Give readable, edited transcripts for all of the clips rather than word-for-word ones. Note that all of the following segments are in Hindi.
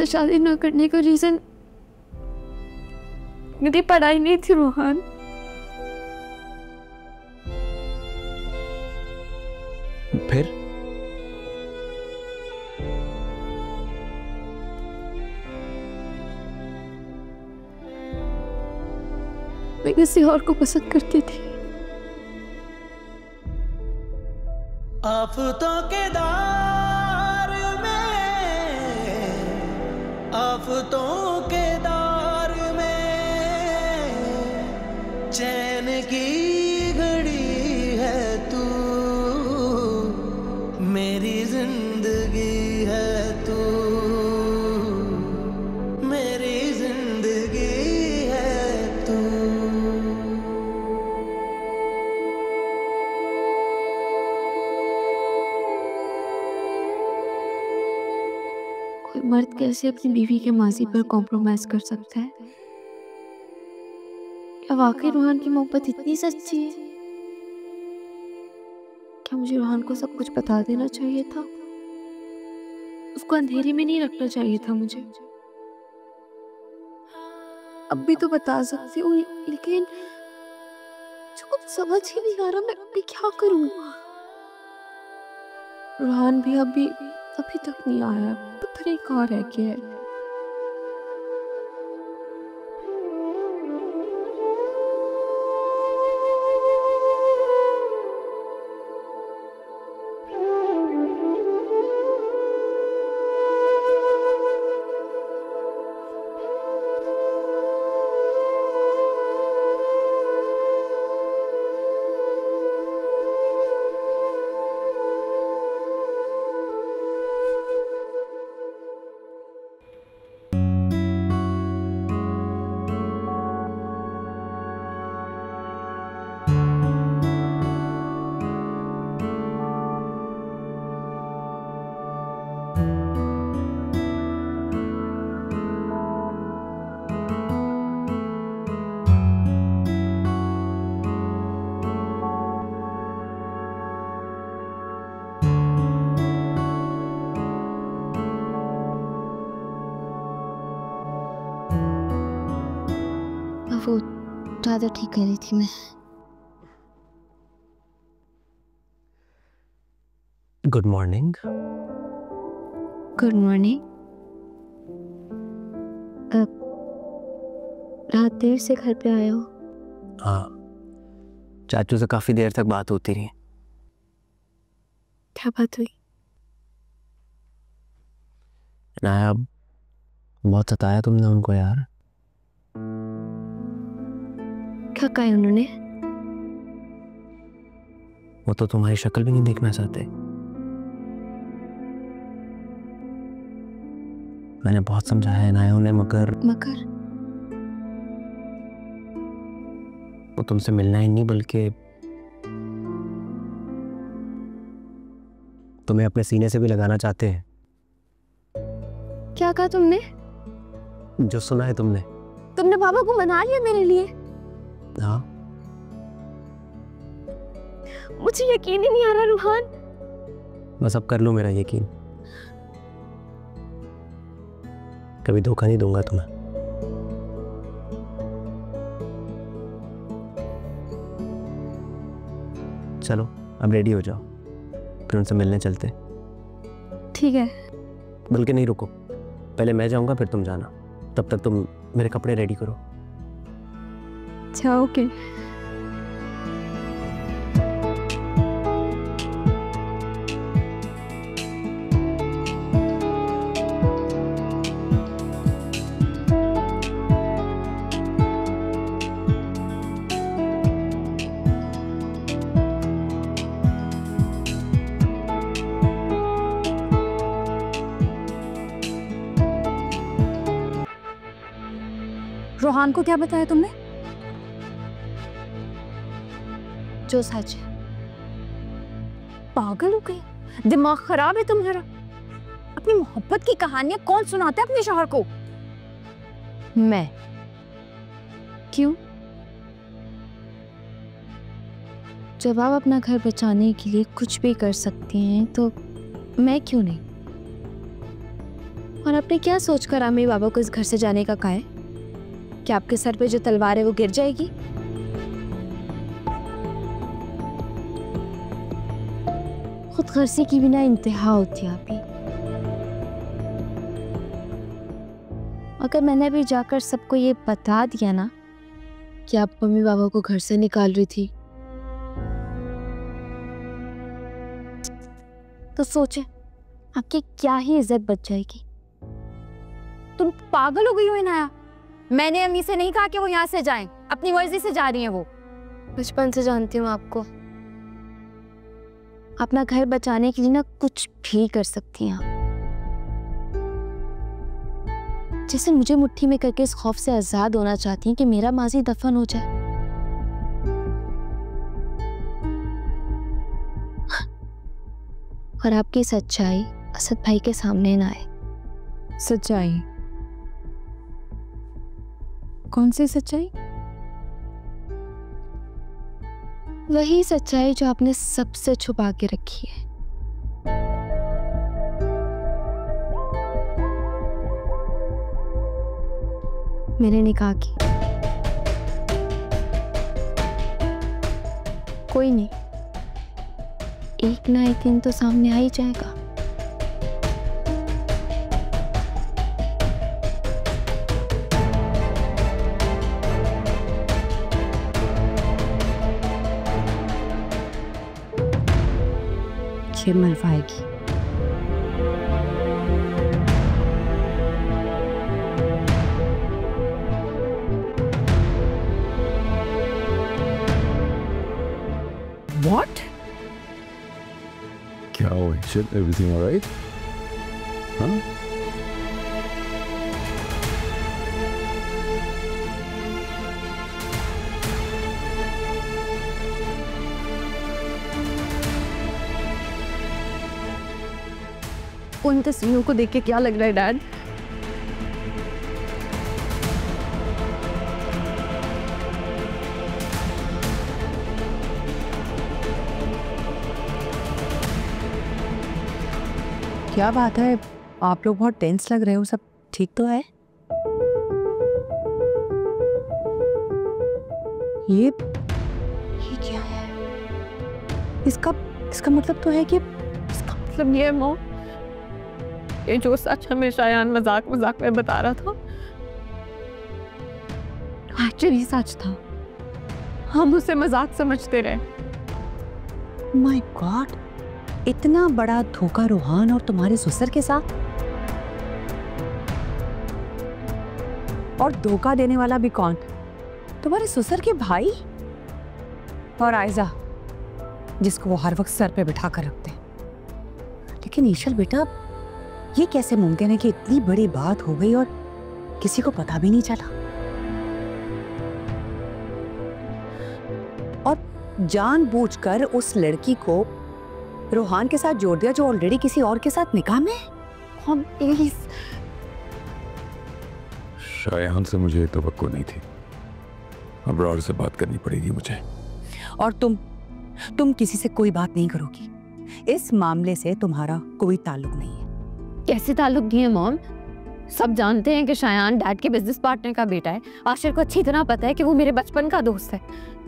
मुझसे शादी न करने का रीजन मेरी पढ़ाई नहीं थी रोहन। फिर मैं किसी और को पसंद करती थी। आफतों के दौर में, आफतों के दौर में चैन की घड़ी है तू, मेरी जिंदगी है तू, मेरी जिंदगी है तू। कोई मर्द कैसे अपनी बीवी के माजी पर कॉम्प्रोमाइज कर सकता है? क्या वाकई रोहन की मोहब्बत इतनी सच्ची है? क्या मुझे रोहन को सब कुछ बता देना चाहिए था? उसको अंधेरे में नहीं रखना चाहिए था मुझे। अब भी तो बता सकती हूँ, लेकिन मुझे कुछ समझ ही नहीं आ रहा मैं क्या करूँ। रोहन भी अभी तक नहीं आया, पता नहीं कहाँ रह गया है। वो ज़्यादा ठीक कर रही थी मैं। Good morning. Good morning. रात देर से घर पे आए हो? हाँ, चाचू से काफी देर तक बात होती रही। क्या बात हुई? नायाब, बहुत सताया तुमने उनको यार। क्या कहा उन्होंने? वो तो तुम्हारी शक्ल भी नहीं देखना चाहते। मैंने बहुत समझाया है नाया उन्हें, मगर वो तुमसे मिलना ही नहीं बल्कि तुम्हें अपने सीने से भी लगाना चाहते हैं। क्या कहा तुमने? जो सुना है तुमने पापा को मना लिया मेरे लिए? हाँ, मुझे यकीन ही नहीं आ रहा रूहान। बस अब कर लो मेरा यकीन। कभी धोखा नहीं दूंगा तुम्हें। चलो अब रेडी हो जाओ, फिर उनसे मिलने चलते। ठीक है। बल्कि नहीं, रुको, पहले मैं जाऊंगा फिर तुम जाना। तब तक तुम मेरे कपड़े रेडी करो। अच्छा, ओके। रोहान को क्या बताया तुमने? जो सच है। पागल हो गई? दिमाग खराब है तुम्हारा? अपनी मोहब्बत की कहानियां कौन सुनाता है अपने शौहर को? मैं। क्यों? जब आप अपना घर बचाने के लिए कुछ भी कर सकती हैं तो मैं क्यों नहीं? और आपने क्या सोचकर अम्मी बाबा को इस घर से जाने का कहा है? कि आपके सर पे जो तलवार है वो गिर जाएगी? खुदगर्जी की बिना इंतहा होती है आपकी। अगर मैंने भी जाकर सबको ये बता दिया ना कि आप मम्मी बाबा को घर से निकाल रही थी, तो सोचे आपकी क्या ही इज्जत बच जाएगी। तुम पागल हो गई हो इनाया? मैंने अम्मी से नहीं कहा कि वो यहाँ से जाएं, अपनी मर्जी से जा रही हैं वो। बचपन से जानती हूँ आपको, अपना घर बचाने के लिए ना कुछ भी कर सकती हैं आप। जैसे मुझे मुट्ठी में करके इस खौफ से आजाद होना चाहती हैं कि मेरा माजी दफन हो जाए। और आपकी सच्चाई असद भाई के सामने ना आए। सच्चाई? कौन सी सच्चाई? वही सच्चाई जो आपने सबसे छुपा के रखी है। मेरे निकाह की। कोई नहीं, एक ना एक दिन तो सामने आ ही जाएगा। ये मरवाएगी। What? क्या हुआ? Everything all right? हाँ? उन तस्वीरों को देख के क्या लग रहा है डैड? क्या बात है, आप लोग बहुत टेंस लग रहे हो। सब ठीक तो है? ये क्या है? इसका मतलब तो है कि इसका मतलब ये है मॉम, ये जो सच हमें शायान मजाक में बता रहा था एक्चुअली सच था। हम उसे मजाक समझते रहे। माय गॉड, इतना बड़ा धोखा रोहान और तुम्हारे ससुर के साथ, और धोखा देने वाला भी कौन? तुम्हारे ससुर के भाई और आयजा, जिसको वो हर वक्त सर पे बिठा कर रखते हैं। लेकिन ईशल बेटा, ये कैसे मुमकिन है कि इतनी बड़ी बात हो गई और किसी को पता भी नहीं चला? और जानबूझकर उस लड़की को रोहान के साथ जोड़ दिया जो ऑलरेडी किसी और के साथ निकाह में है। हम प्लीज। शायान से मुझे तवक्को नहीं थी, अब्रार से बात करनी पड़ेगी मुझे। और तुम किसी से कोई बात नहीं करोगी। इस मामले से तुम्हारा कोई ताल्लुक नहीं है। कैसे ताल्लुक नहीं है मॉम? सब जानते हैं कि शायान डैड के बिजनेस पार्टनर का बेटा है। आशिर को अच्छी तरह पता है कि वो मेरे बचपन का दोस्त है।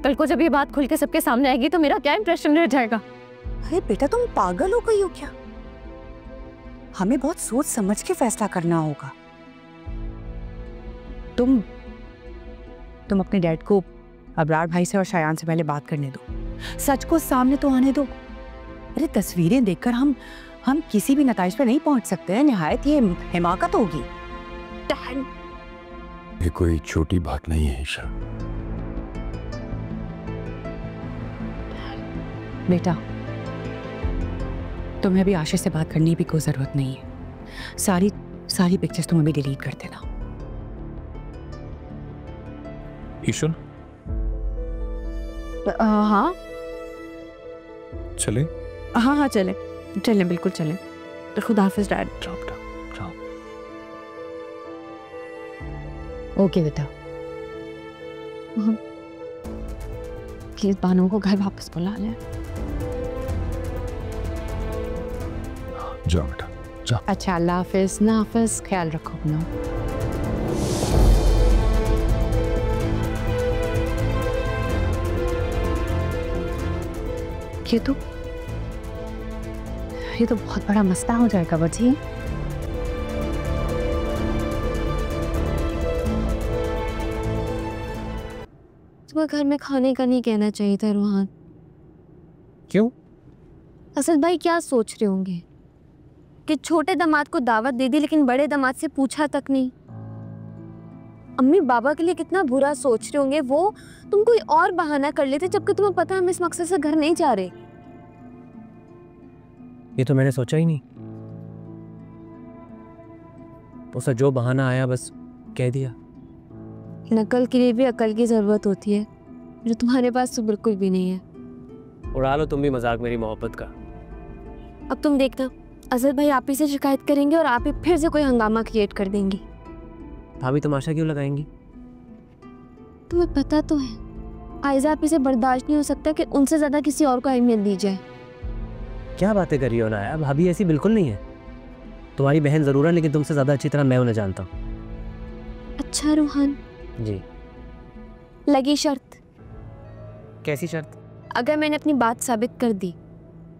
कल को जब ये बात खुल के सबके सामने आएगी तो मेरा क्या इंप्रेशन रह जाएगा? अरे बेटा, तुम पागल हो गई हो क्या? हमें बहुत सोच समझ के फैसला करना होगा। तुम अपने डैड को अबरार भाई से और शायान से पहले बात करने दो। सच को सामने तो आने दो। अरे तस्वीरें देखकर हम किसी भी नतीजे पे नहीं पहुंच सकते हैं। निहायत ये हिमाकत होगी। ये कोई छोटी बात नहीं है ईशा। बेटा, तुम्हें अभी आशिश से बात करने की कोई जरूरत नहीं है। सारी पिक्चर्स तुम अभी डिलीट कर देना। ईशा, हाँ चले? हाँ चले, बिल्कुल चले। खुदा हाफिज डैड। जाओ। ओके बेटा। प्लीज बानू को घर वापस बुला ले। जाओ बेटा, अच्छा, अल्लाह हाफिज। ना हाफिज, ख्याल रखो अपना। ये तो बहुत बड़ा मसला हो जाएगा बच्ची। तुम्हें घर में खाने का नहीं कहना चाहिए था रूहान। क्यों? असद भाई क्या सोच रहे होंगे कि छोटे दामाद को दावत दे दी लेकिन बड़े दामाद से पूछा तक नहीं। अम्मी बाबा के लिए कितना बुरा सोच रहे होंगे वो। तुम कोई और बहाना कर लेते जबकि तुम्हें पता है हम इस मकसद से घर नहीं जा रहे। ये तो मैंने सोचा ही नहीं। उसका जो बहाना आया बस कह दिया। नकल के लिए भी अकल की जरूरत होती है जो तुम्हारे पास तो बिल्कुल भी नहीं है। उड़ा लो तुम भी मजाक मेरी मोहब्बत का। अब तुम देखना असद भाई आप ही से शिकायत करेंगे और आप ही फिर से कोई हंगामा क्रिएट कर देंगी। भाभी तमाशा क्यों लगाएंगी? तुम्हें पता तो है आयजा आप इसे बर्दाश्त नहीं हो सकता कि उनसे ज्यादा किसी और को अहमियत दी जाए। क्या बातें कर रही हो नाया? भाभी ऐसी बिल्कुल नहीं है। तुम्हारी बहन जरूर है लेकिन तुमसे ज्यादा अच्छी तरह मैं उन्हें जानता हूँ। अच्छा रूहान जी। लगी शर्त? कैसी शर्त? अगर मैंने अपनी बात साबित कर दी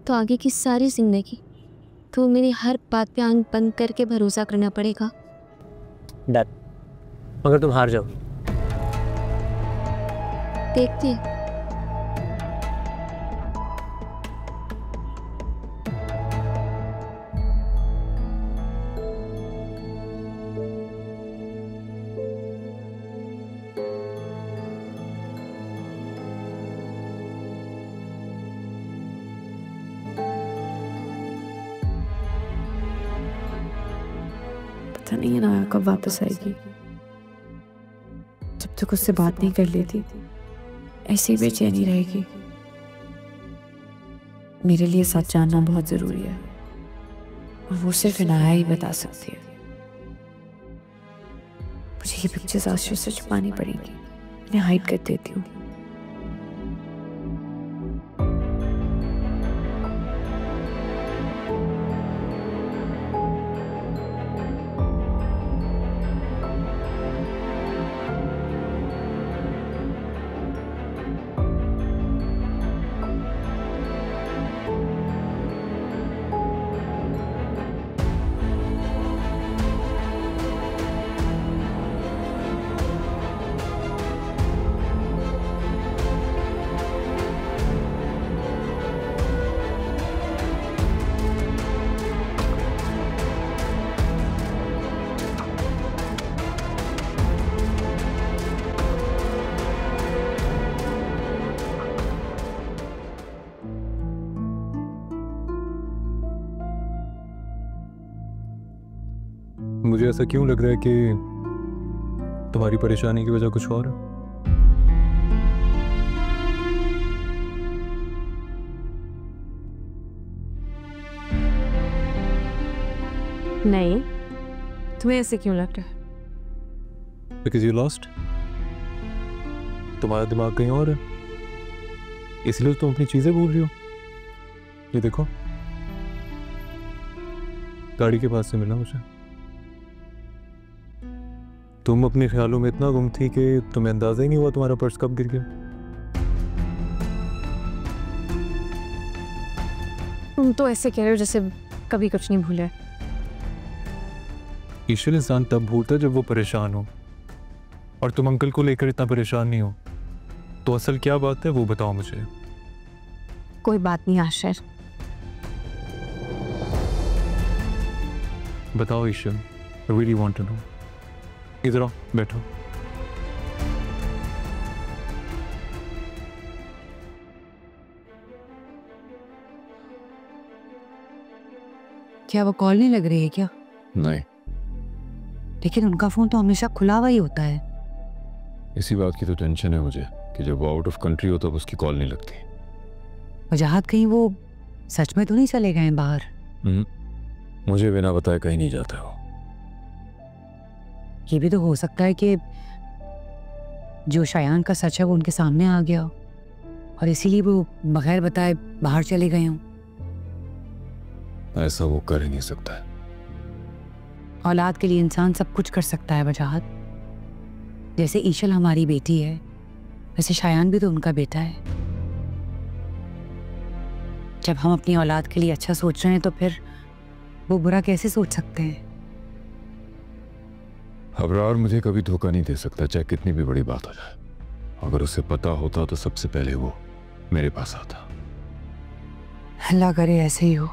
तो आगे की सारी जिंदगी तो मेरी हर बात पे आंख बंद करके भरोसा करना पड़ेगा। डर। मगर तुम हार जाओ। देखती है। पता नहीं नाया कब वापस आएगी। जब तक उससे बात नहीं कर लेती ऐसी बेचैनी रहेगी। मेरे लिए सच जानना बहुत जरूरी है और वो सिर्फ इनाया ही बता सकती है। मुझे ये पिक्चर्स आशु से छुपानी पड़ेंगी। इन्हें हाइड कर देती हूँ। मुझे ऐसा क्यों लग रहा है कि तुम्हारी परेशानी की वजह कुछ और है? नहीं, तुम्हें ऐसे क्यों लग रहा है? Because you lost? तुम्हारा दिमाग कहीं और है, इसलिए तुम अपनी चीजें भूल रही हो। ये देखो, गाड़ी के पास से मिला मुझे। तुम अपने ख्यालों में इतना गुम थी कि तुम्हें अंदाजा ही नहीं हुआ तुम्हारा पर्स कब गिर गया। तुम तो ऐसे कह रहे हो जैसे कभी कुछ नहीं भूला। ईश्वर इंसान तब भूलता है जब वो परेशान हो, और तुम अंकल को लेकर इतना परेशान नहीं हो। तो असल क्या बात है वो बताओ मुझे। कोई बात नहीं आशिर। बताओ ईश्वर, I really want to know। इधर आओ, बैठो। क्या वो कॉल नहीं लग रही है क्या? नहीं। लेकिन उनका फोन तो हमेशा खुला हुआ ही होता है। इसी बात की तो टेंशन है मुझे कि जब वो आउट ऑफ कंट्री हो तब उसकी कॉल नहीं लगती। वजाहत कहीं वो सच में तो नहीं चले गए बाहर? मुझे बिना बताए कहीं नहीं जाता वो। ये भी तो हो सकता है कि जो शायान का सच है वो उनके सामने आ गया और इसीलिए वो बगैर बताए बाहर चले गए हों। ऐसा वो कर ही नहीं सकता है। औलाद के लिए इंसान सब कुछ कर सकता है वजाहत। जैसे ईशल हमारी बेटी है, वैसे शायान भी तो उनका बेटा है। जब हम अपनी औलाद के लिए अच्छा सोच रहे हैं तो फिर वो बुरा कैसे सोच सकते हैं? अबरार मुझे कभी धोखा नहीं दे सकता, चाहे कितनी भी बड़ी बात हो जाए। अगर उसे पता होता तो सबसे पहले वो मेरे पास आता। अल्लाह करे ऐसे ही हो।